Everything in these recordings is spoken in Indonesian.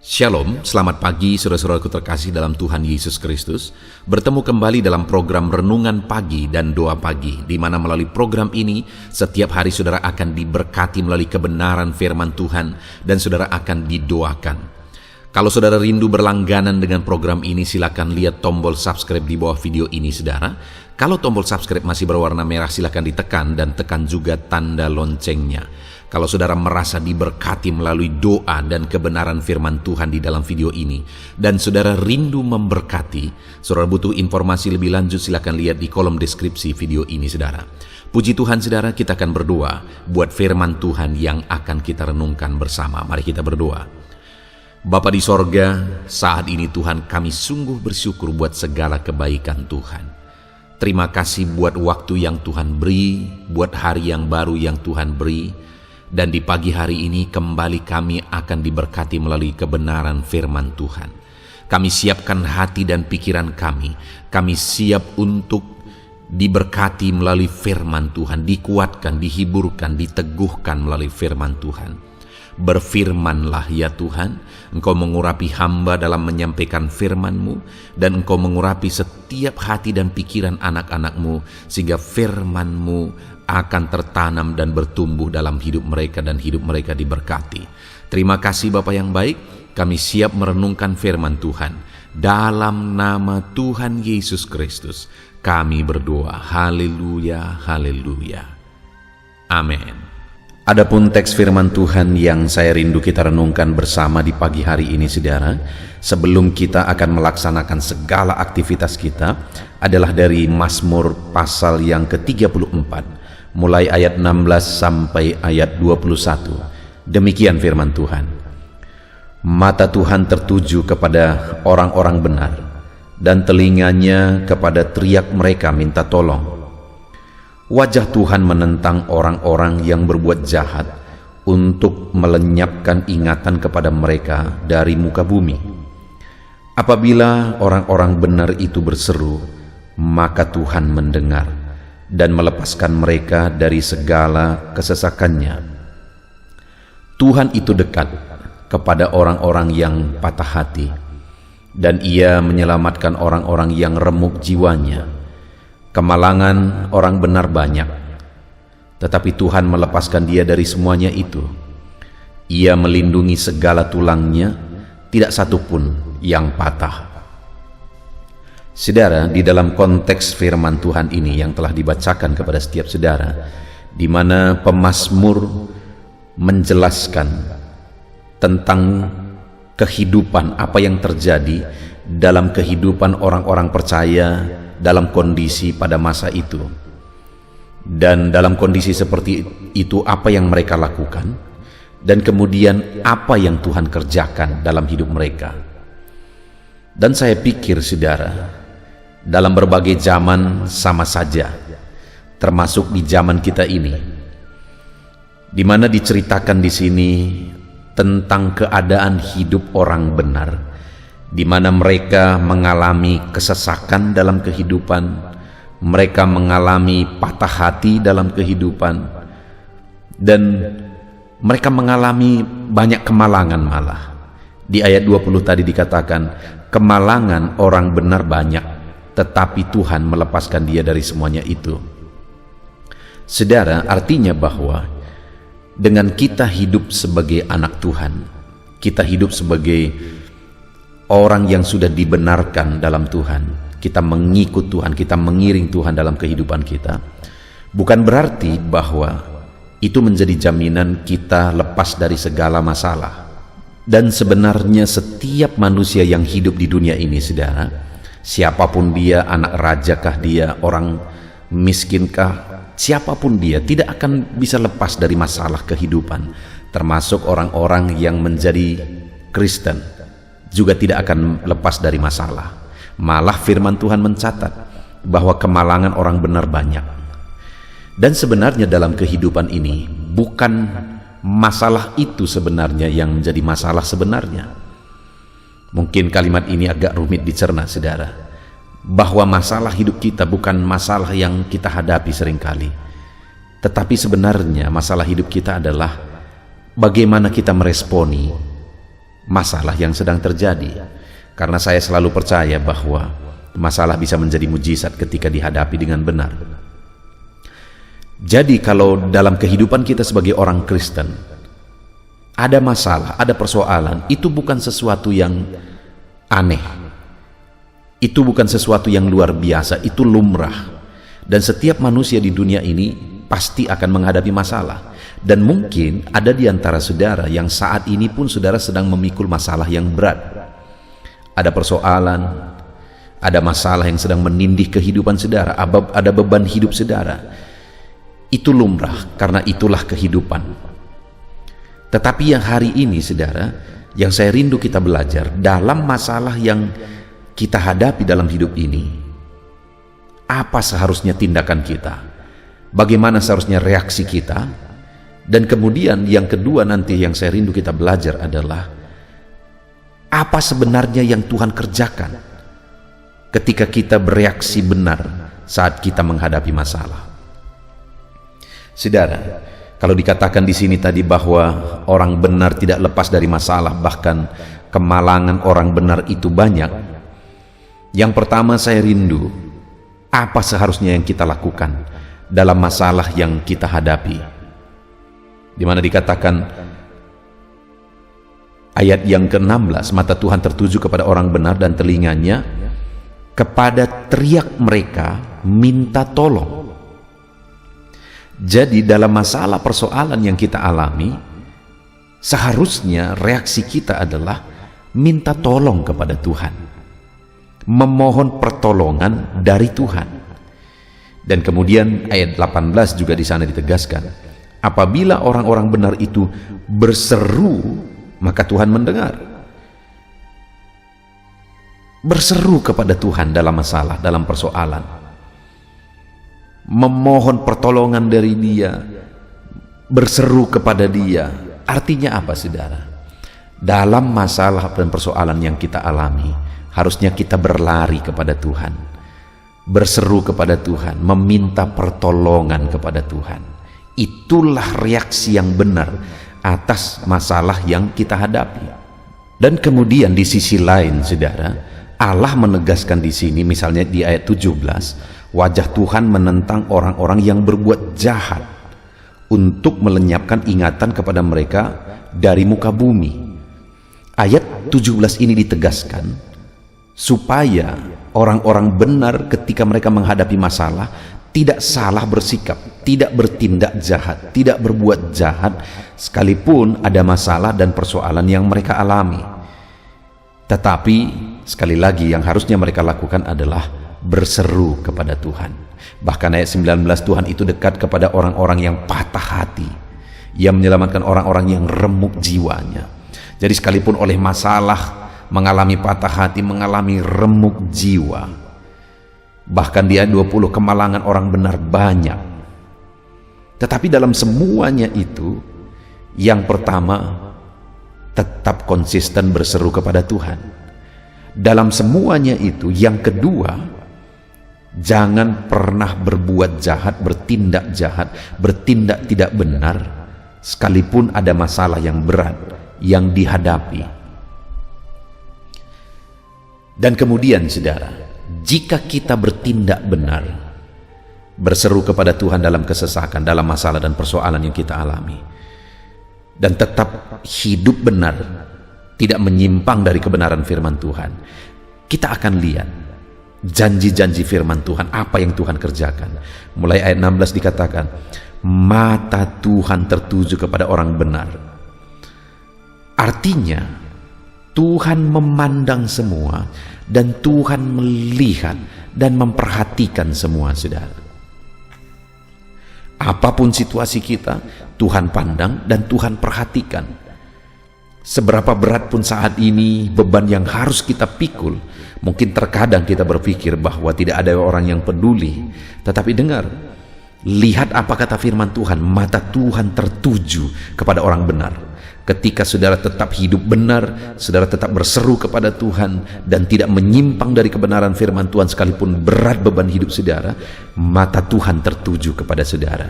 Shalom, selamat pagi saudara-saudaraku terkasih dalam Tuhan Yesus Kristus. Bertemu kembali dalam program Renungan Pagi dan Doa Pagi, di mana melalui program ini setiap hari saudara akan diberkati melalui kebenaran firman Tuhan dan saudara akan didoakan. Kalau saudara rindu berlangganan dengan program ini, silakan lihat tombol subscribe di bawah video ini saudara. Kalau tombol subscribe masih berwarna merah, silakan ditekan dan tekan juga tanda loncengnya. Kalau saudara merasa diberkati melalui doa dan kebenaran firman Tuhan di dalam video ini, dan saudara rindu memberkati, saudara butuh informasi lebih lanjut, silakan lihat di kolom deskripsi video ini saudara. Puji Tuhan saudara, kita akan berdoa buat firman Tuhan yang akan kita renungkan bersama. Mari kita berdoa. Bapa di sorga, saat ini Tuhan kami sungguh bersyukur buat segala kebaikan Tuhan. Terima kasih buat waktu yang Tuhan beri, buat hari yang baru yang Tuhan beri. Dan di pagi hari ini kembali kami akan diberkati melalui kebenaran firman Tuhan. Kami siapkan hati dan pikiran kami. Kami siap untuk diberkati melalui firman Tuhan, dikuatkan, dihiburkan, diteguhkan melalui firman Tuhan. Berfirmanlah ya Tuhan, Engkau mengurapi hamba dalam menyampaikan firman-Mu, dan Engkau mengurapi setiap hati dan pikiran anak-anak-Mu, sehingga firman-Mu akan tertanam dan bertumbuh dalam hidup mereka dan hidup mereka diberkati. Terima kasih Bapa yang baik, kami siap merenungkan firman Tuhan. Dalam nama Tuhan Yesus Kristus, kami berdoa. Haleluya, haleluya. Amin. Adapun teks firman Tuhan yang saya rindu kita renungkan bersama di pagi hari ini saudara, sebelum kita akan melaksanakan segala aktivitas kita, adalah dari Mazmur pasal yang ke-34, mulai ayat 16 sampai ayat 21. Demikian firman Tuhan. Mata Tuhan tertuju kepada orang-orang benar, dan telinganya kepada teriak mereka minta tolong. Wajah Tuhan menentang orang-orang yang berbuat jahat untuk melenyapkan ingatan kepada mereka dari muka bumi. Apabila orang-orang benar itu berseru, maka Tuhan mendengar dan melepaskan mereka dari segala kesesakannya. Tuhan itu dekat kepada orang-orang yang patah hati, dan Ia menyelamatkan orang-orang yang remuk jiwanya. Kemalangan orang benar banyak, tetapi Tuhan melepaskan dia dari semuanya itu. Ia melindungi segala tulangnya, tidak satu pun yang patah. Saudara, di dalam konteks firman Tuhan ini yang telah dibacakan kepada setiap saudara, di mana pemazmur menjelaskan tentang kehidupan, apa yang terjadi dalam kehidupan orang-orang percaya dalam kondisi pada masa itu, dan dalam kondisi seperti itu apa yang mereka lakukan, dan kemudian apa yang Tuhan kerjakan dalam hidup mereka. Dan saya pikir saudara, dalam berbagai zaman sama saja, termasuk di zaman kita ini, di mana diceritakan di sini tentang keadaan hidup orang benar, di mana mereka mengalami kesesakan dalam kehidupan, mereka mengalami patah hati dalam kehidupan, dan mereka mengalami banyak kemalangan malah. Di ayat 20 tadi dikatakan, kemalangan orang benar banyak, tetapi Tuhan melepaskan dia dari semuanya itu. Saudara, artinya bahwa dengan kita hidup sebagai anak Tuhan, kita hidup sebagai orang yang sudah dibenarkan dalam Tuhan, kita mengikut Tuhan, kita mengiring Tuhan dalam kehidupan kita, bukan berarti bahwa itu menjadi jaminan kita lepas dari segala masalah. Dan sebenarnya setiap manusia yang hidup di dunia ini saudara, siapapun dia, anak rajakah dia, orang miskinkah, siapapun dia, tidak akan bisa lepas dari masalah kehidupan, termasuk orang-orang yang menjadi Kristen juga tidak akan lepas dari masalah. Malah firman Tuhan mencatat bahwa kemalangan orang benar banyak. Dan sebenarnya dalam kehidupan ini bukan masalah itu sebenarnya yang menjadi masalah sebenarnya. Mungkin kalimat ini agak rumit dicerna saudara, bahwa masalah hidup kita bukan masalah yang kita hadapi seringkali, tetapi sebenarnya masalah hidup kita adalah bagaimana kita meresponi masalah yang sedang terjadi. Karena saya selalu percaya bahwa masalah bisa menjadi mujizat ketika dihadapi dengan benar. Jadi kalau dalam kehidupan kita sebagai orang Kristen ada masalah, ada persoalan, itu bukan sesuatu yang aneh. Itu bukan sesuatu yang luar biasa, itu lumrah. Dan setiap manusia di dunia ini pasti akan menghadapi masalah. Dan mungkin ada di antara saudara yang saat ini pun saudara sedang memikul masalah yang berat. Ada persoalan, ada masalah yang sedang menindih kehidupan saudara, ada beban hidup saudara. Itu lumrah, karena itulah kehidupan. Tetapi yang hari ini saudara, yang saya rindu kita belajar dalam masalah yang kita hadapi dalam hidup ini, apa seharusnya tindakan kita, bagaimana seharusnya reaksi kita, dan kemudian yang kedua nanti yang saya rindu kita belajar adalah apa sebenarnya yang Tuhan kerjakan ketika kita bereaksi benar saat kita menghadapi masalah. Saudara, kalau dikatakan di sini tadi bahwa orang benar tidak lepas dari masalah, bahkan kemalangan orang benar itu banyak. Yang pertama saya rindu, apa seharusnya yang kita lakukan dalam masalah yang kita hadapi? Di mana dikatakan ayat yang ke-16, mata Tuhan tertuju kepada orang benar dan telinganya kepada teriak mereka minta tolong. Jadi dalam masalah persoalan yang kita alami, seharusnya reaksi kita adalah minta tolong kepada Tuhan, memohon pertolongan dari Tuhan. Dan kemudian ayat 18 juga di sana ditegaskan, apabila orang-orang benar itu berseru, maka Tuhan mendengar. Berseru kepada Tuhan dalam masalah, dalam persoalan, memohon pertolongan dari Dia, berseru kepada Dia. Artinya apa saudara? Dalam masalah dan persoalan yang kita alami, harusnya kita berlari kepada Tuhan, berseru kepada Tuhan, meminta pertolongan kepada Tuhan. Itulah reaksi yang benar atas masalah yang kita hadapi. Dan kemudian di sisi lain saudara, Allah menegaskan di sini, misalnya di ayat 17, wajah Tuhan menentang orang-orang yang berbuat jahat untuk melenyapkan ingatan kepada mereka dari muka bumi. Ayat 17 ini ditegaskan supaya orang-orang benar ketika mereka menghadapi masalah tidak salah bersikap, tidak bertindak jahat, tidak berbuat jahat sekalipun ada masalah dan persoalan yang mereka alami. Tetapi sekali lagi yang harusnya mereka lakukan adalah berseru kepada Tuhan. Bahkan ayat 19, Tuhan itu dekat kepada orang-orang yang patah hati. Ia menyelamatkan orang-orang yang remuk jiwanya. Jadi sekalipun oleh masalah mengalami patah hati, mengalami remuk jiwa, bahkan di ayat 20 kemalangan orang benar banyak. Tetapi dalam semuanya itu, yang pertama tetap konsisten berseru kepada Tuhan. Dalam semuanya itu, yang kedua, jangan pernah berbuat jahat, bertindak jahat, bertindak tidak benar sekalipun ada masalah yang berat yang dihadapi. Dan kemudian saudara, jika kita bertindak benar, berseru kepada Tuhan dalam kesesakan, dalam masalah dan persoalan yang kita alami, dan tetap hidup benar, tidak menyimpang dari kebenaran firman Tuhan, kita akan lihat janji-janji firman Tuhan, apa yang Tuhan kerjakan. Mulai ayat 16 dikatakan, mata Tuhan tertuju kepada orang benar. Artinya Tuhan memandang semua, dan Tuhan melihat dan memperhatikan semua saudara. Apapun situasi kita, Tuhan pandang dan Tuhan perhatikan. Seberapa berat pun saat ini beban yang harus kita pikul, mungkin terkadang kita berpikir bahwa tidak ada orang yang peduli. Tetapi dengar, lihat apa kata firman Tuhan, mata Tuhan tertuju kepada orang benar. Ketika saudara tetap hidup benar, saudara tetap berseru kepada Tuhan dan tidak menyimpang dari kebenaran firman Tuhan sekalipun berat beban hidup saudara, mata Tuhan tertuju kepada saudara.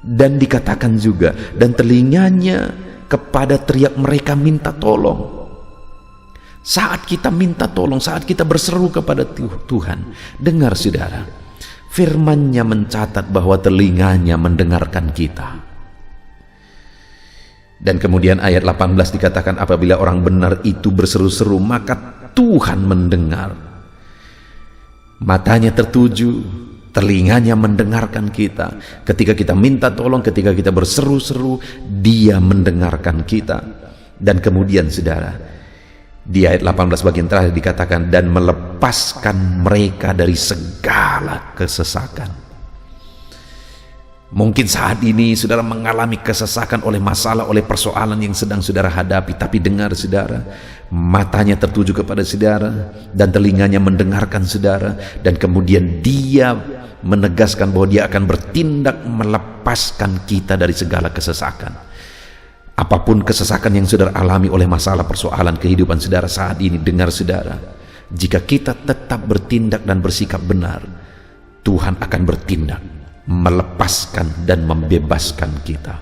Dan dikatakan juga, dan telinganya kepada teriak mereka minta tolong. Saat kita minta tolong, saat kita berseru kepada Tuhan, dengar saudara, firman-Nya mencatat bahwa telinganya mendengarkan kita. Dan kemudian ayat 18 dikatakan, apabila orang benar itu berseru-seru, maka Tuhan mendengar. Matanya tertuju, telinganya mendengarkan kita. Ketika kita minta tolong, ketika kita berseru-seru, Dia mendengarkan kita. Dan kemudian saudara, di ayat 18 bagian terakhir dikatakan, dan melepaskan mereka dari segala kesesakan. Mungkin saat ini saudara mengalami kesesakan oleh masalah, oleh persoalan yang sedang saudara hadapi. Tapi dengar saudara, matanya tertuju kepada saudara dan telinganya mendengarkan saudara. Dan kemudian Dia menegaskan bahwa Dia akan bertindak melepaskan kita dari segala kesesakan. Apapun kesesakan yang saudara alami oleh masalah persoalan kehidupan saudara saat ini, dengar saudara, jika kita tetap bertindak dan bersikap benar, Tuhan akan bertindak melepaskan dan membebaskan kita.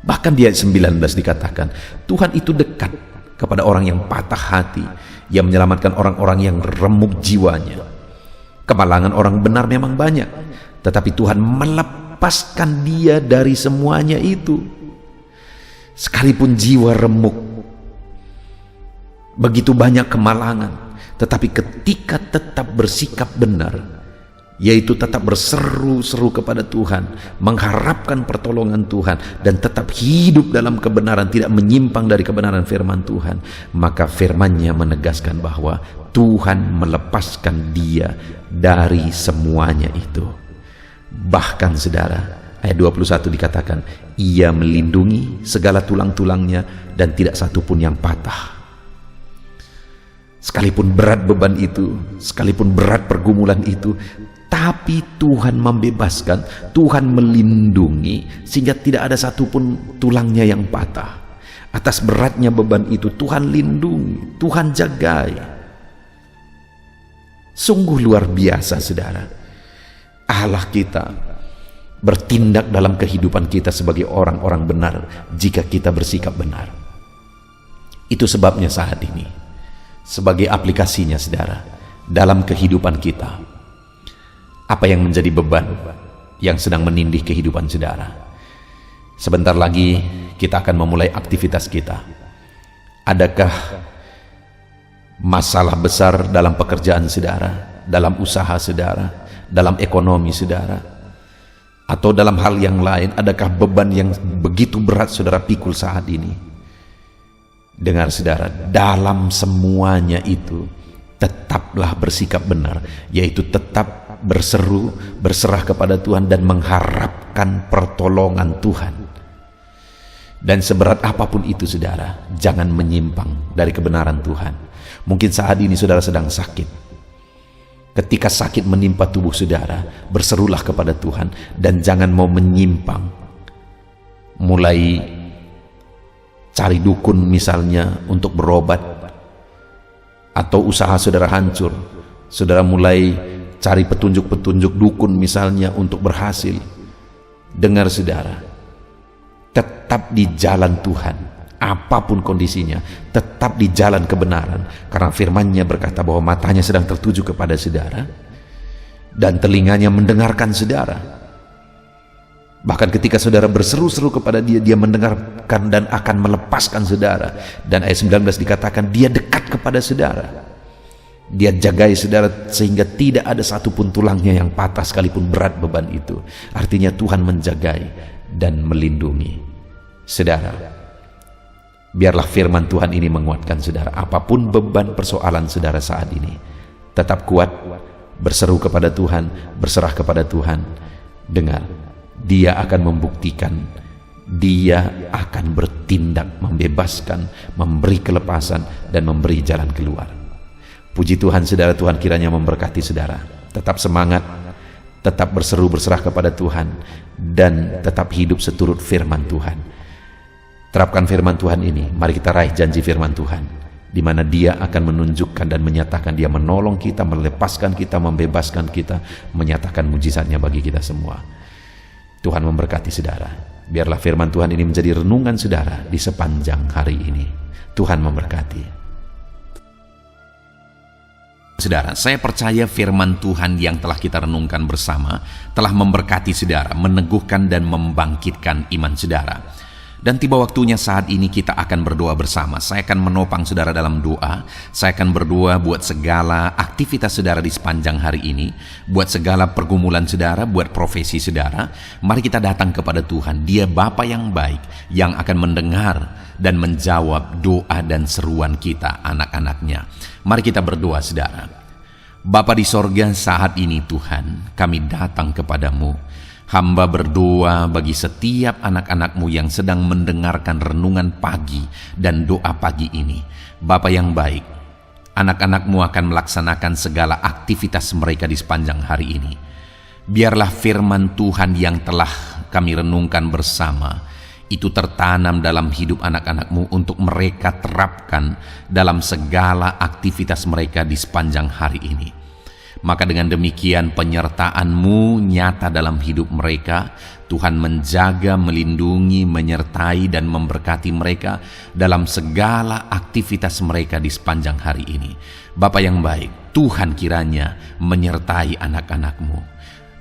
Bahkan di ayat 19 dikatakan, Tuhan itu dekat kepada orang yang patah hati, yang menyelamatkan orang-orang yang remuk jiwanya. Kemalangan orang benar memang banyak, tetapi Tuhan melepaskan dia dari semuanya itu. Sekalipun jiwa remuk, begitu banyak kemalangan, tetapi ketika tetap bersikap benar, yaitu tetap berseru-seru kepada Tuhan, mengharapkan pertolongan Tuhan, dan tetap hidup dalam kebenaran, tidak menyimpang dari kebenaran firman Tuhan, maka firman-Nya menegaskan bahwa Tuhan melepaskan dia dari semuanya itu. Bahkan saudara, ayat 21 dikatakan, Ia melindungi segala tulang-tulangnya dan tidak satu pun yang patah. Sekalipun berat beban itu, sekalipun berat pergumulan itu, tapi Tuhan membebaskan, Tuhan melindungi, sehingga tidak ada satupun tulangnya yang patah. Atas beratnya beban itu, Tuhan lindungi, Tuhan jagai. Sungguh luar biasa saudara. Allah kita bertindak dalam kehidupan kita sebagai orang-orang benar jika kita bersikap benar. Itu sebabnya saat ini, sebagai aplikasinya saudara, dalam kehidupan kita, apa yang menjadi beban yang sedang menindih kehidupan saudara? Sebentar lagi kita akan memulai aktivitas kita. Adakah masalah besar dalam pekerjaan saudara, dalam usaha saudara, dalam ekonomi saudara, atau dalam hal yang lain? Adakah beban yang begitu berat saudara pikul saat ini? Dengar saudara, dalam semuanya itu tetaplah bersikap benar, yaitu tetap berseru, berserah kepada Tuhan dan mengharapkan pertolongan Tuhan. Dan seberat apapun itu saudara, jangan menyimpang dari kebenaran Tuhan. Mungkin saat ini saudara sedang sakit. Ketika sakit menimpa tubuh saudara, berserulah kepada Tuhan dan jangan mau menyimpang. Mulai cari dukun misalnya untuk berobat, atau usaha saudara hancur, saudara mulai cari petunjuk-petunjuk dukun misalnya untuk berhasil. Dengar saudara, tetap di jalan Tuhan, apapun kondisinya, tetap di jalan kebenaran, karena firman-Nya berkata bahwa matanya sedang tertuju kepada saudara dan telinganya mendengarkan saudara. Bahkan ketika saudara berseru-seru kepada Dia, Dia mendengarkan dan akan melepaskan saudara. Dan ayat 19 dikatakan Dia dekat kepada saudara, Dia jagai saudara sehingga tidak ada satupun tulangnya yang patah sekalipun berat beban itu. Artinya Tuhan menjagai dan melindungi saudara. Biarlah firman Tuhan ini menguatkan saudara. Apapun beban persoalan saudara saat ini, tetap kuat, berseru kepada Tuhan, berserah kepada Tuhan. Dengar, Dia akan membuktikan, Dia akan bertindak membebaskan, memberi kelepasan dan memberi jalan keluar. Puji Tuhan saudara, Tuhan kiranya memberkati saudara. Tetap semangat, tetap berseru berserah kepada Tuhan, dan tetap hidup seturut firman Tuhan. Terapkan firman Tuhan ini. Mari kita raih janji firman Tuhan, di mana Dia akan menunjukkan dan menyatakan, Dia menolong kita, melepaskan kita, membebaskan kita, menyatakan mujizatnya bagi kita semua. Tuhan memberkati saudara. Biarlah firman Tuhan ini menjadi renungan saudara di sepanjang hari ini. Tuhan memberkati. Saudara, saya percaya firman Tuhan yang telah kita renungkan bersama telah memberkati saudara, meneguhkan dan membangkitkan iman saudara. Dan tiba waktunya saat ini kita akan berdoa bersama. Saya akan menopang saudara dalam doa. Saya akan berdoa buat segala aktivitas saudara di sepanjang hari ini, buat segala pergumulan saudara, buat profesi saudara. Mari kita datang kepada Tuhan. Dia Bapa yang baik, yang akan mendengar dan menjawab doa dan seruan kita, anak-anaknya. Mari kita berdoa saudara. Bapa di sorga, saat ini Tuhan, kami datang kepadamu. Hamba berdoa bagi setiap anak-anakmu yang sedang mendengarkan renungan pagi dan doa pagi ini. Bapa yang baik, anak-anakmu akan melaksanakan segala aktivitas mereka di sepanjang hari ini. Biarlah firman Tuhan yang telah kami renungkan bersama itu tertanam dalam hidup anak-anakmu untuk mereka terapkan dalam segala aktivitas mereka di sepanjang hari ini. Maka dengan demikian penyertaan-Mu nyata dalam hidup mereka. Tuhan menjaga, melindungi, menyertai dan memberkati mereka dalam segala aktivitas mereka di sepanjang hari ini. Bapa yang baik, Tuhan kiranya menyertai anak-anak-Mu.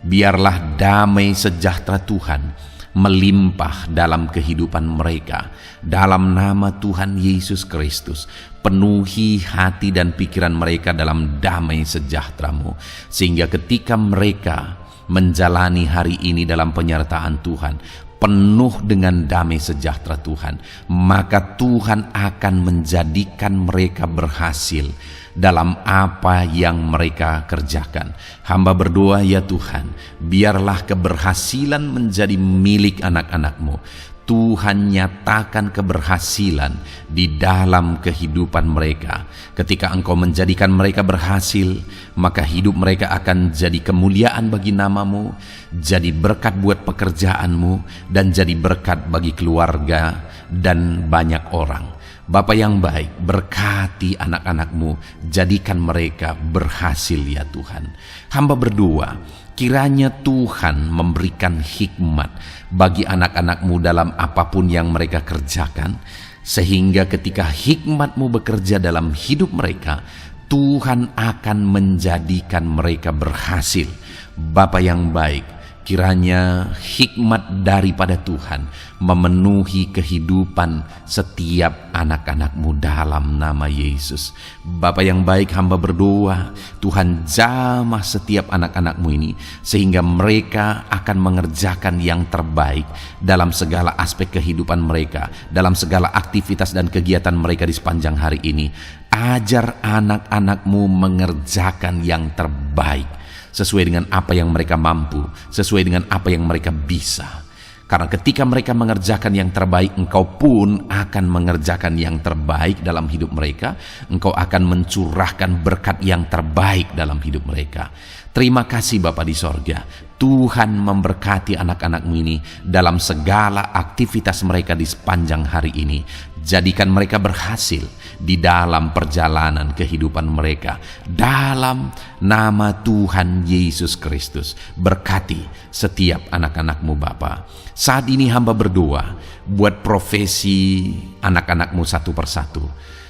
Biarlah damai sejahtera Tuhan melimpah dalam kehidupan mereka. Dalam nama Tuhan Yesus Kristus, penuhi hati dan pikiran mereka dalam damai sejahtera-Mu, sehingga ketika mereka menjalani hari ini dalam penyertaan Tuhan, penuh dengan damai sejahtera Tuhan, maka Tuhan akan menjadikan mereka berhasil dalam apa yang mereka kerjakan. Hamba berdoa ya Tuhan, biarlah keberhasilan menjadi milik anak-anak-Mu. Tuhan nyatakan keberhasilan di dalam kehidupan mereka. Ketika Engkau menjadikan mereka berhasil, maka hidup mereka akan jadi kemuliaan bagi nama-Mu, jadi berkat buat pekerjaan-Mu, dan jadi berkat bagi keluarga dan banyak orang. Bapa yang baik, berkati anak-anak-Mu, jadikan mereka berhasil ya Tuhan. Hamba berdoa, kiranya Tuhan memberikan hikmat bagi anak-anak-Mu dalam apapun yang mereka kerjakan, sehingga ketika hikmat-Mu bekerja dalam hidup mereka, Tuhan akan menjadikan mereka berhasil. Bapa yang baik, kiranya hikmat daripada Tuhan memenuhi kehidupan setiap anak-anak-Mu dalam nama Yesus. Bapa yang baik, hamba berdoa, Tuhan jamah setiap anak-anak-Mu ini, sehingga mereka akan mengerjakan yang terbaik dalam segala aspek kehidupan mereka, dalam segala aktivitas dan kegiatan mereka di sepanjang hari ini. Ajar anak-anak-Mu mengerjakan yang terbaik, sesuai dengan apa yang mereka mampu, sesuai dengan apa yang mereka bisa. Karena ketika mereka mengerjakan yang terbaik, Engkau pun akan mengerjakan yang terbaik dalam hidup mereka. Engkau akan mencurahkan berkat yang terbaik dalam hidup mereka. Terima kasih Bapa di sorga. Tuhan memberkati anak-anak-Mu ini dalam segala aktivitas mereka di sepanjang hari ini. Jadikan mereka berhasil di dalam perjalanan kehidupan mereka. Dalam nama Tuhan Yesus Kristus, berkati setiap anak-anak-Mu Bapa. Saat ini hamba berdoa buat profesi anak-anak-Mu satu persatu.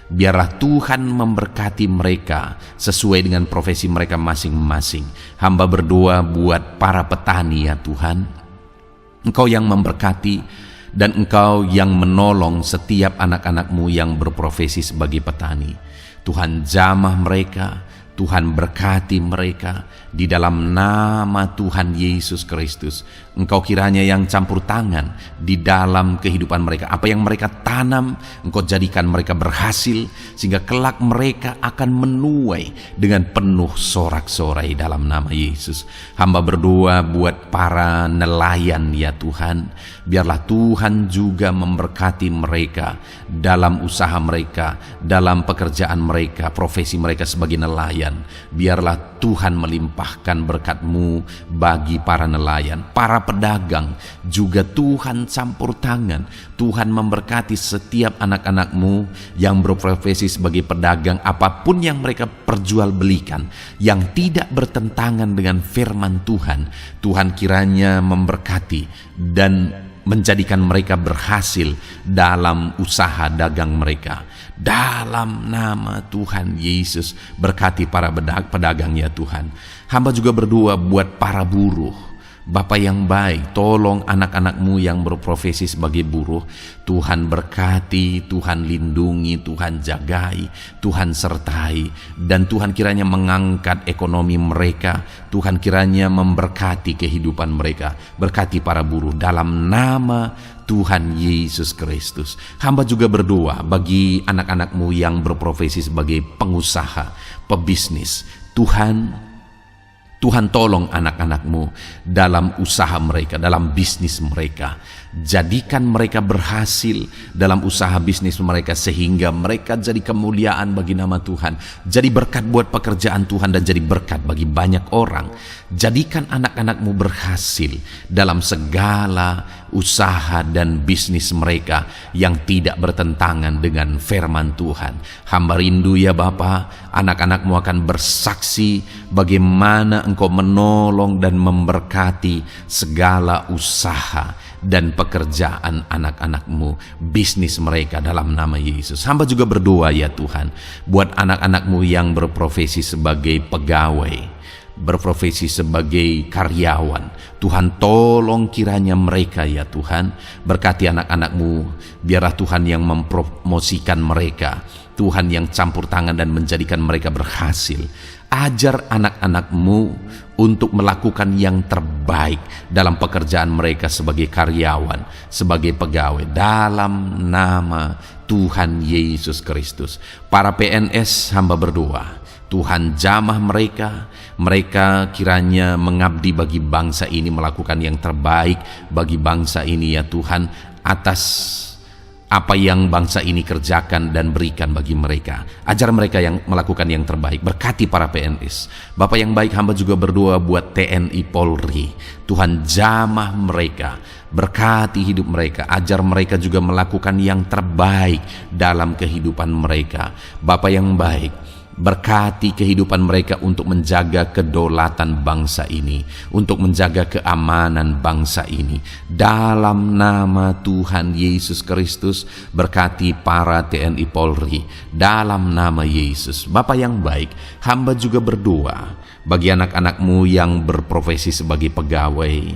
Biarlah Tuhan memberkati mereka sesuai dengan profesi mereka masing-masing. Hamba berdoa buat para petani ya Tuhan. Engkau yang memberkati dan Engkau yang menolong setiap anak-anak-Mu yang berprofesi sebagai petani. Tuhan jamah mereka, Tuhan berkati mereka di dalam nama Tuhan Yesus Kristus. Engkau kiranya yang campur tangan di dalam kehidupan mereka. Apa yang mereka tanam, Engkau jadikan mereka berhasil, sehingga kelak mereka akan menuai dengan penuh sorak-sorai dalam nama Yesus. Hamba berdoa buat para nelayan ya Tuhan. Biarlah Tuhan juga memberkati mereka dalam usaha mereka, dalam pekerjaan mereka, profesi mereka sebagai nelayan. Biarlah Tuhan melimpahkan berkat-Mu bagi para nelayan, para pedagang juga Tuhan campur tangan. Tuhan memberkati setiap anak-anak-Mu yang berprofesi sebagai pedagang, apapun yang mereka perjualbelikan yang tidak bertentangan dengan firman Tuhan. Tuhan kiranya memberkati dan menjadikan mereka berhasil dalam usaha dagang mereka. Dalam nama Tuhan Yesus, berkati para pedagang ya Tuhan. Hamba juga berdoa buat para buruh. Bapa yang baik, tolong anak-anak-Mu yang berprofesi sebagai buruh. Tuhan berkati, Tuhan lindungi, Tuhan jagai, Tuhan sertai. Dan Tuhan kiranya mengangkat ekonomi mereka. Tuhan kiranya memberkati kehidupan mereka. Berkati para buruh dalam nama Tuhan Yesus Kristus. Hamba juga berdoa bagi anak-anak-Mu yang berprofesi sebagai pengusaha, pebisnis. Tuhan tolong anak-anak-Mu dalam usaha mereka, dalam bisnis mereka. Jadikan mereka berhasil dalam usaha bisnis mereka sehingga mereka jadi kemuliaan bagi nama Tuhan. Jadi berkat buat pekerjaan Tuhan dan jadi berkat bagi banyak orang. Jadikan anak-anak-Mu berhasil dalam segala usaha dan bisnis mereka yang tidak bertentangan dengan firman Tuhan. Hamba rindu ya Bapa, anak-anak-Mu akan bersaksi bagaimana Engkau menolong dan memberkati segala usaha dan pekerjaan anak-anak-Mu, bisnis mereka dalam nama Yesus. Hamba juga berdoa ya Tuhan, buat anak-anak-Mu yang berprofesi sebagai pegawai, berprofesi sebagai karyawan. Tuhan tolong kiranya mereka ya Tuhan, berkati anak-anak-Mu, biarlah Tuhan yang mempromosikan mereka, Tuhan yang campur tangan dan menjadikan mereka berhasil. Ajar anak-anak-Mu untuk melakukan yang terbaik dalam pekerjaan mereka sebagai karyawan, sebagai pegawai, dalam nama Tuhan Yesus Kristus. Para PNS hamba berdoa, Tuhan jamah mereka, mereka kiranya mengabdi bagi bangsa ini, melakukan yang terbaik bagi bangsa ini ya Tuhan, atas apa yang bangsa ini kerjakan dan berikan bagi mereka. Ajar mereka yang melakukan yang terbaik. Berkati para PNS. Bapak yang baik, hamba juga berdoa buat TNI Polri. Tuhan jamah mereka, berkati hidup mereka, ajar mereka juga melakukan yang terbaik dalam kehidupan mereka. Bapak yang baik, berkati kehidupan mereka untuk menjaga kedaulatan bangsa ini, untuk menjaga keamanan bangsa ini. Dalam nama Tuhan Yesus Kristus, berkati para TNI Polri, dalam nama Yesus. Bapa yang baik, hamba juga berdoa bagi anak-anak-Mu yang berprofesi sebagai pegawai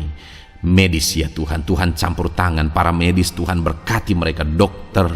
medis ya Tuhan. Tuhan campur tangan para medis, Tuhan berkati mereka, dokter,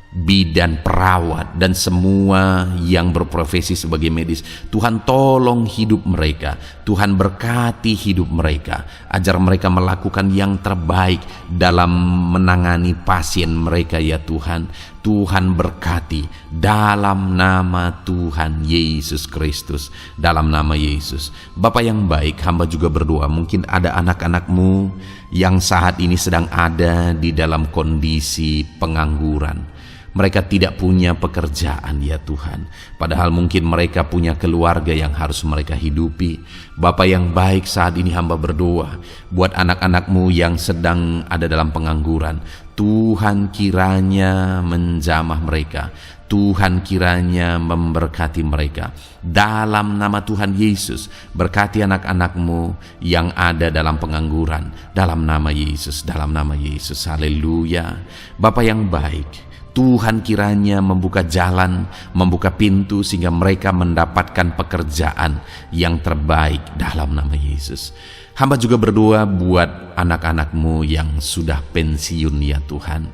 bidan, perawat, dan semua yang berprofesi sebagai medis. Tuhan tolong hidup mereka, Tuhan berkati hidup mereka, ajar mereka melakukan yang terbaik dalam menangani pasien mereka ya Tuhan. Tuhan berkati dalam nama Tuhan Yesus Kristus, dalam nama Yesus. Bapak yang baik, hamba juga berdoa, mungkin ada anak-anak-Mu yang saat ini sedang ada di dalam kondisi pengangguran. Mereka tidak punya pekerjaan ya Tuhan, padahal mungkin mereka punya keluarga yang harus mereka hidupi. Bapa yang baik, saat ini hamba berdoa buat anak-anak-Mu yang sedang ada dalam pengangguran. Tuhan kiranya menjamah mereka, Tuhan kiranya memberkati mereka. Dalam nama Tuhan Yesus, berkati anak-anak-Mu yang ada dalam pengangguran, dalam nama Yesus, dalam nama Yesus. Haleluya. Bapa yang baik, Tuhan kiranya membuka jalan, membuka pintu sehingga mereka mendapatkan pekerjaan yang terbaik dalam nama Yesus. Hamba juga berdoa buat anak-anak-Mu yang sudah pensiun ya Tuhan.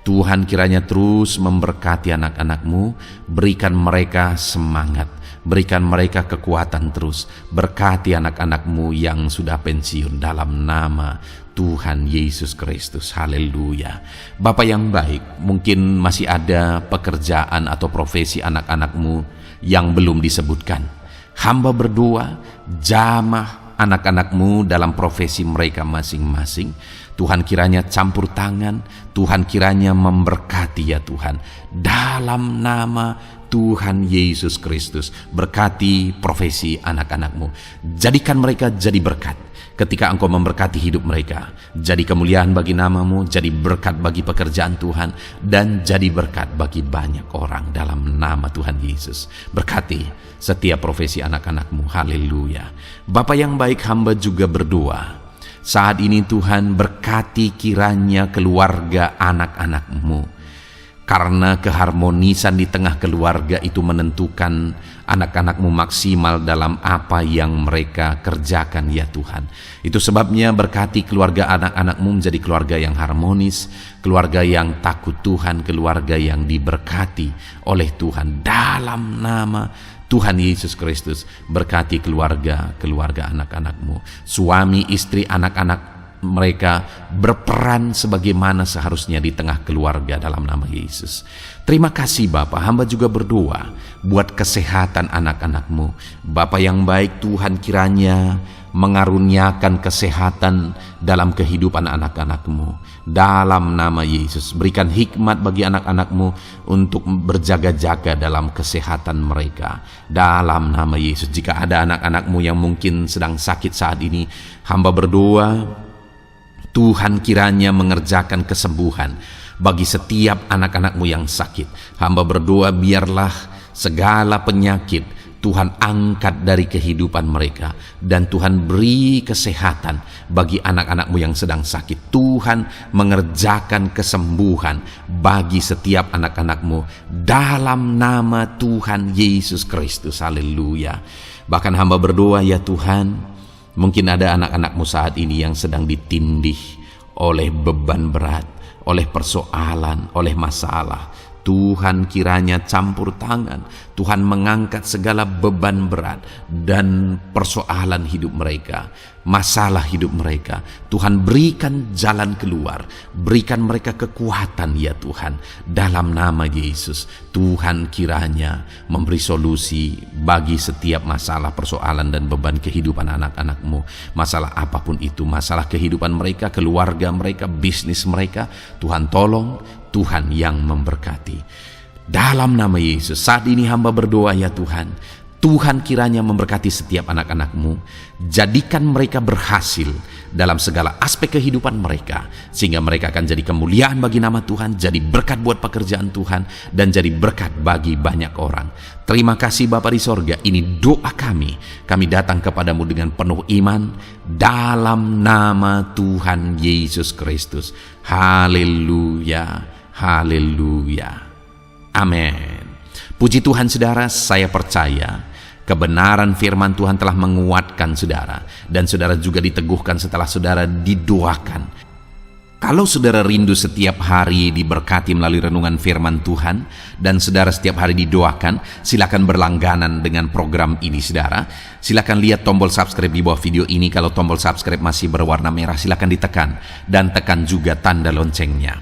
Tuhan kiranya terus memberkati anak-anak-Mu, berikan mereka semangat, berikan mereka kekuatan terus. Berkati anak-anak-Mu yang sudah pensiun dalam nama Tuhan Yesus Kristus. Haleluya. Bapak yang baik, mungkin masih ada pekerjaan atau profesi anak-anak-Mu yang belum disebutkan. Hamba berdoa, jamah anak-anak-Mu dalam profesi mereka masing-masing. Tuhan kiranya campur tangan, Tuhan kiranya memberkati ya Tuhan. Dalam nama Tuhan Yesus Kristus, berkati profesi anak-anak-Mu. Jadikan mereka jadi berkat. Ketika Engkau memberkati hidup mereka, jadi kemuliaan bagi nama-Mu, jadi berkat bagi pekerjaan Tuhan, dan jadi berkat bagi banyak orang dalam nama Tuhan Yesus. Berkati setiap profesi anak-anak-Mu. Haleluya. Bapa yang baik, hamba juga berdoa Saat ini Tuhan, berkati kiranya keluarga anak-anak-Mu. Karena keharmonisan di tengah keluarga itu menentukan anak-anak-Mu maksimal dalam apa yang mereka kerjakan ya Tuhan. Itu sebabnya berkati keluarga anak-anak-Mu menjadi keluarga yang harmonis, keluarga yang takut Tuhan, keluarga yang diberkati oleh Tuhan. Dalam nama Tuhan Yesus Kristus, berkati keluarga anak-anak-Mu. Suami, istri, anak-anak mereka berperan sebagaimana seharusnya di tengah keluarga dalam nama Yesus. Terima kasih Bapa, hamba juga berdoa buat kesehatan anak-anak-Mu. Bapa yang baik, Tuhan kiranya mengaruniakan kesehatan dalam kehidupan anak-anak-Mu. Dalam nama Yesus, berikan hikmat bagi anak-anak-Mu untuk berjaga-jaga dalam kesehatan mereka. Dalam nama Yesus, jika ada anak-anak-Mu yang mungkin sedang sakit saat ini, hamba berdoa Tuhan kiranya mengerjakan kesembuhan bagi setiap anak-anak-Mu yang sakit. Hamba berdoa biarlah segala penyakit Tuhan angkat dari kehidupan mereka, dan Tuhan beri kesehatan bagi anak-anak-Mu yang sedang sakit. Tuhan mengerjakan kesembuhan bagi setiap anak-anak-Mu dalam nama Tuhan Yesus Kristus. Haleluya. Bahkan hamba berdoa ya Tuhan, mungkin ada anak-anak-Mu saat ini yang sedang ditindih oleh beban berat, oleh persoalan, oleh masalah. Tuhan kiranya campur tangan, Tuhan mengangkat segala beban berat dan persoalan hidup mereka, masalah hidup mereka. Tuhan berikan jalan keluar, berikan mereka kekuatan ya Tuhan. Dalam nama Yesus, Tuhan kiranya memberi solusi bagi setiap masalah, persoalan dan beban kehidupan anak-anak-Mu. Masalah apapun itu, masalah kehidupan mereka, keluarga mereka, bisnis mereka, Tuhan tolong, Tuhan yang memberkati. Dalam nama Yesus, saat ini hamba berdoa ya Tuhan, Tuhan kiranya memberkati setiap anak-anak-Mu, jadikan mereka berhasil dalam segala aspek kehidupan mereka, sehingga mereka akan jadi kemuliaan bagi nama Tuhan, jadi berkat buat pekerjaan Tuhan, dan jadi berkat bagi banyak orang. Terima kasih Bapa di sorga, ini doa kami datang kepadamu dengan penuh iman, dalam nama Tuhan Yesus Kristus. Haleluya, haleluya, amin. Puji Tuhan saudara, saya percaya kebenaran firman Tuhan telah menguatkan saudara, dan saudara juga diteguhkan setelah saudara didoakan. Kalau saudara rindu setiap hari diberkati melalui renungan firman Tuhan, dan saudara setiap hari didoakan, silakan berlangganan dengan program ini saudara. Silakan lihat tombol subscribe di bawah video ini. Kalau tombol subscribe masih berwarna merah, silakan ditekan, dan tekan juga tanda loncengnya.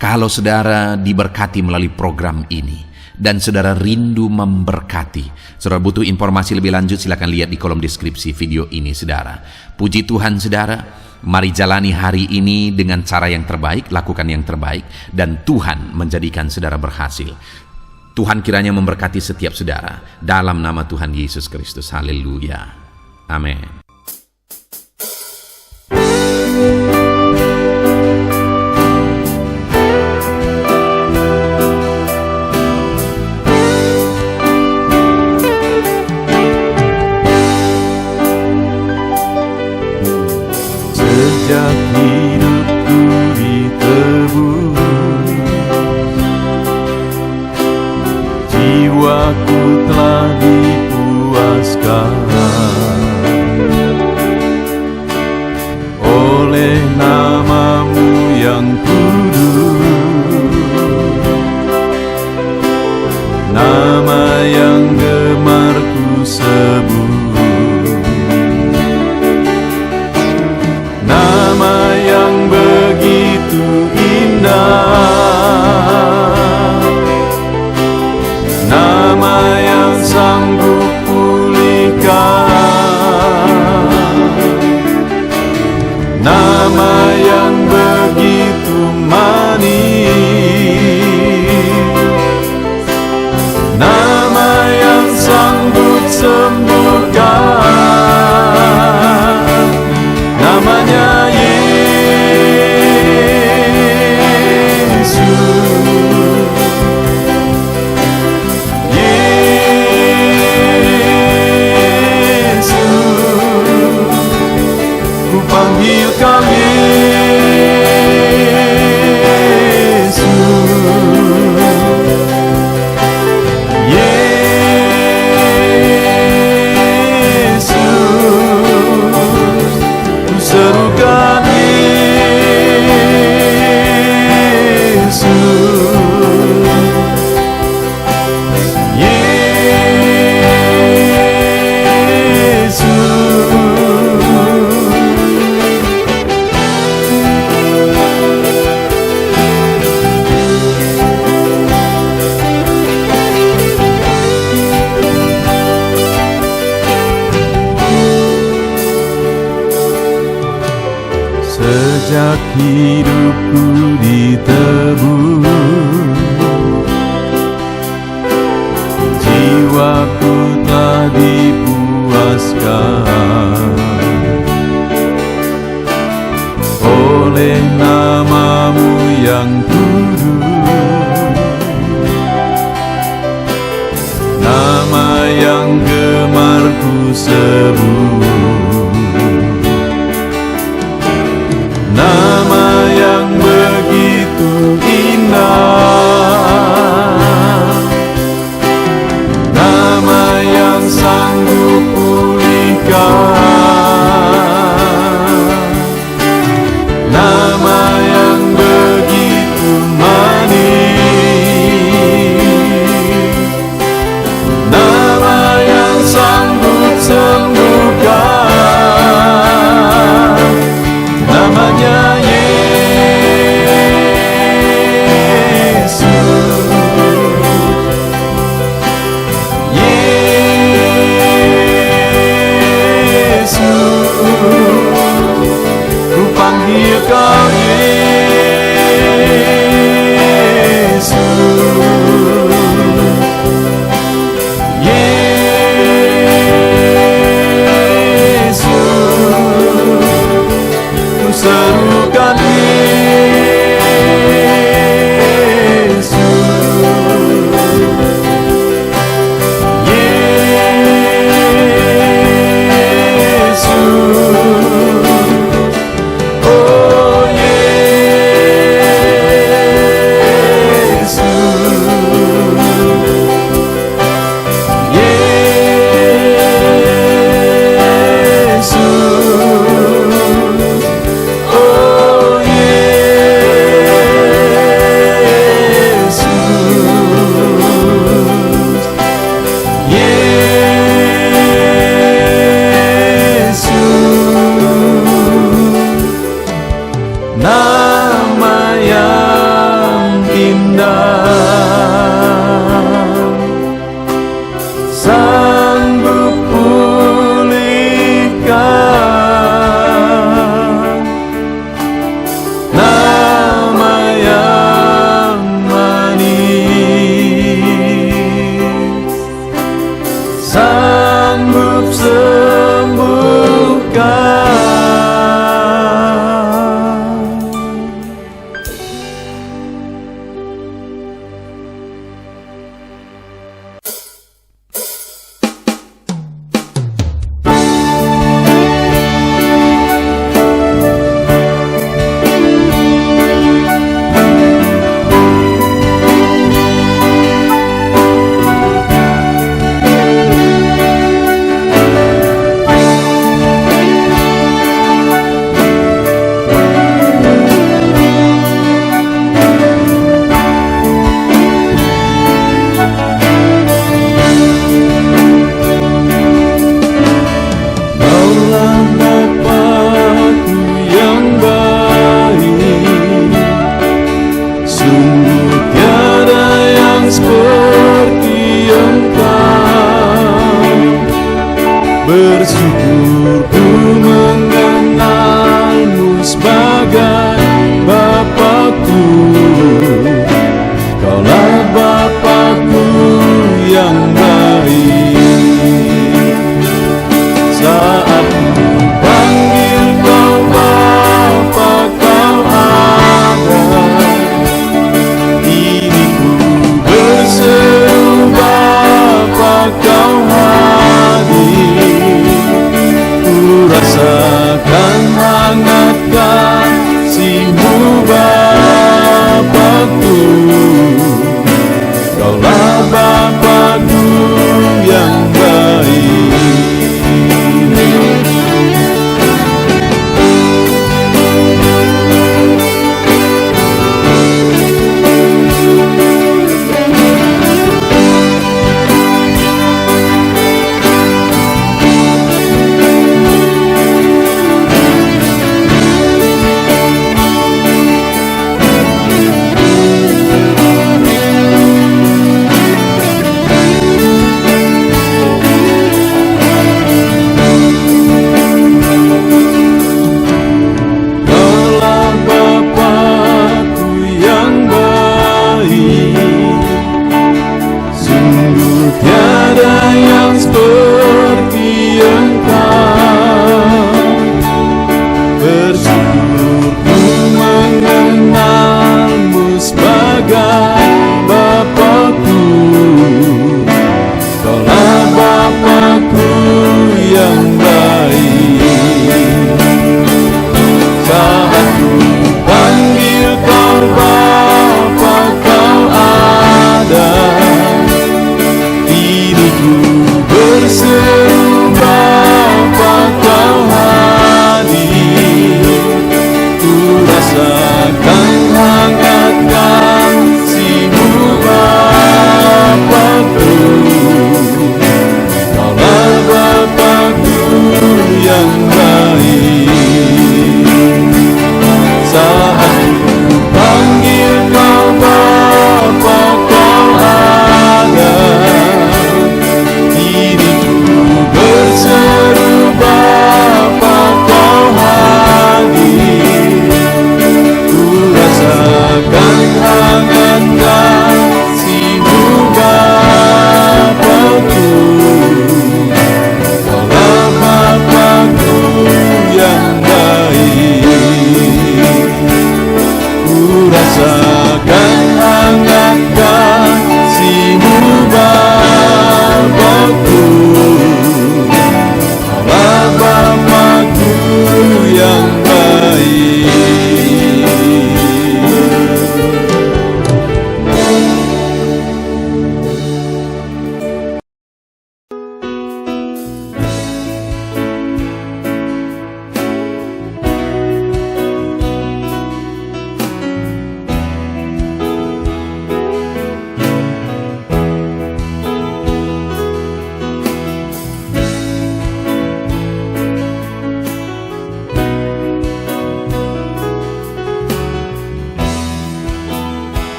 Kalau saudara diberkati melalui program ini, dan saudara rindu memberkati, saudara butuh informasi lebih lanjut, silakan lihat di kolom deskripsi video ini saudara. Puji Tuhan saudara, mari jalani hari ini dengan cara yang terbaik, lakukan yang terbaik, dan Tuhan menjadikan saudara berhasil. Tuhan kiranya memberkati setiap saudara dalam nama Tuhan Yesus Kristus. Haleluya, amin. Sejak hidupku ditebus, jiwaku telah dipuaskan oleh nama-Mu yang kudus, nama yang gemar ku sebut, nama yang begitu indah, nama yang sanggup pulihkan hidupku ditebus, jiwaku telah dipuaskan oleh nama-Mu yang kudus, nama yang gemar ku sebut, nama yang begitu indah, nama yang sanggup pulihkan, nama yang begitu manis, nama yang sanggup sembuhkan.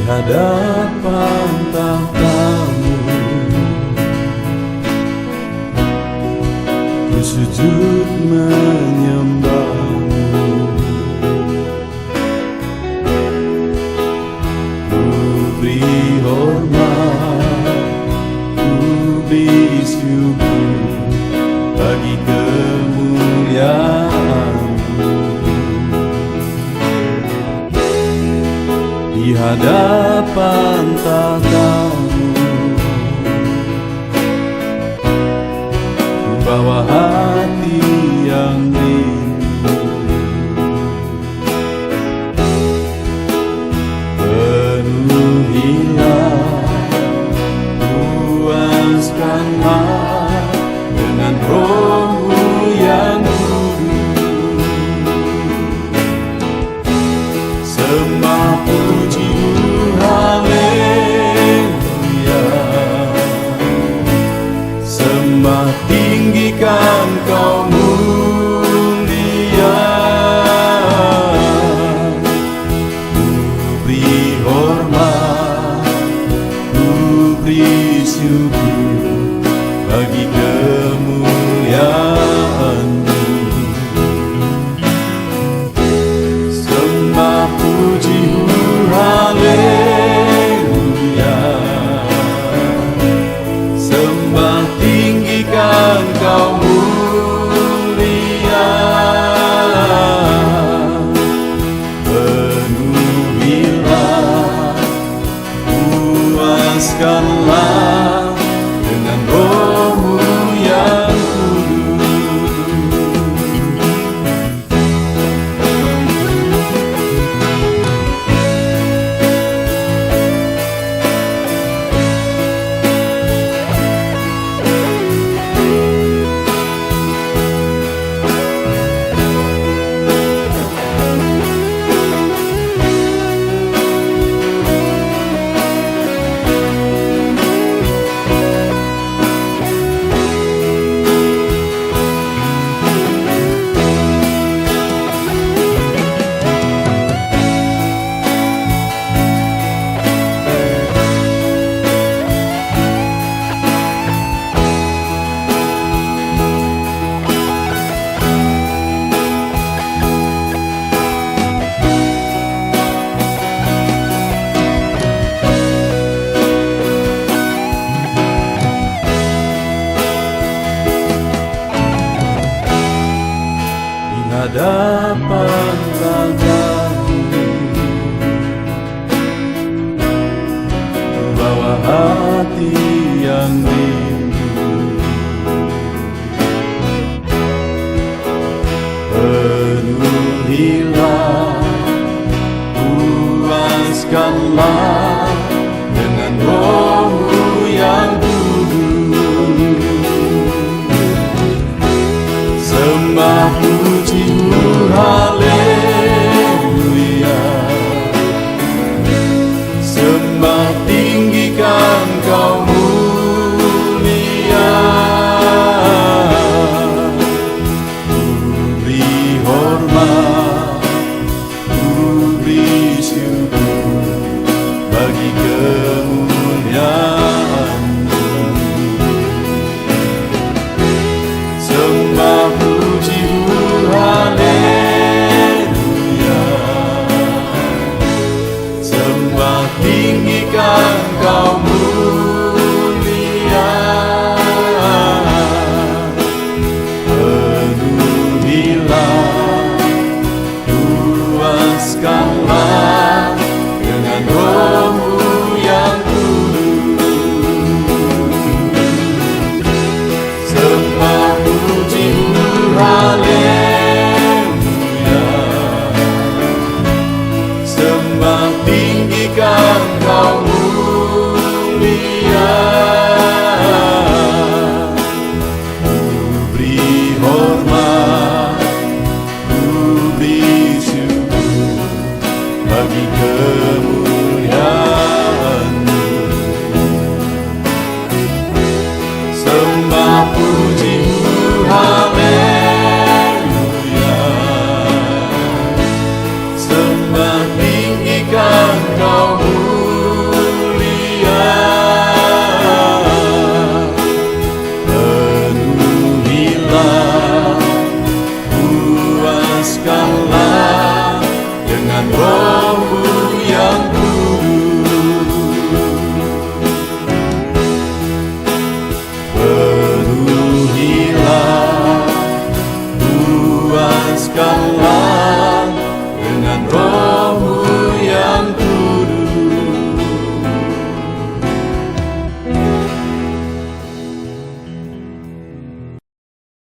hadapan tahta-Mu, ku sujud menyembah-Mu. Ku beri hormat, ku beri syukur bagi kemuliaan-Mu. Di hadapan tahta-Mu, ku bawa hati yang rindu. Penuhilah, puaskanlah dengan Roh-Mu yang kudus. Sembah puji-Mu, haleluya. Sembah tinggikan Kau mulia. Ku beri hormat, ku beri syukur bagi kemuliaan-Mu. Sembah puji-Mu, haleluya. Sembah tinggikan Kau mulia. Penuhilah, puaskanlah dengan Roh-Mu yang kudus. Di hadapan tahta-Mu, ku bawa hati yang rindu. Penuhilah, puaskanlah dengan Roh-Mu yang kudus. Sembah puji-Mu, haleluya. Sembah tinggikan Kau mulia. Ku beri hormat, ku beri syukur bagi kemuliaan-Mu. Sembah puji-Mu, haleluya. Sembah tinggikan Kau mulia. Penuhilah, puaskanlah dengan Roh-Mu yang kudus. Sembah puji-Mu, haleluya. Sembah tinggikan Kau